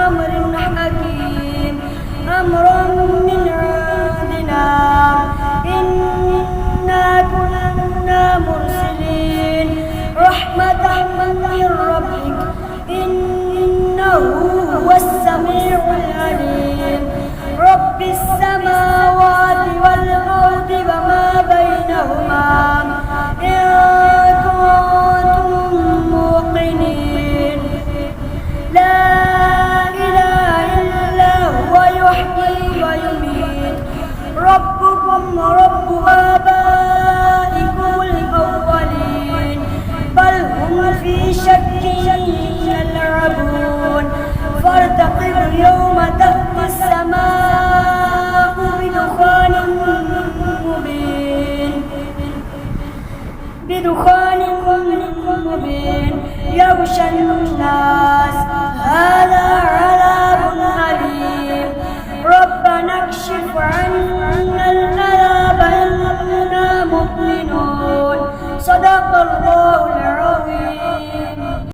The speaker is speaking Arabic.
أمر حكيم أمرا من عندنا إنا كنا مرسلين رحمة من ربك إنه هو السميع العليم رب السماوات والأرض وما بينهما إن كنتم موقنين لا إله إلا هو يحيي ويميت ربكم ورب آبائكم الأولين بل هم في شك يلعبون فارتقب يوم تأتي السماء بدخان مبين يغشى الناس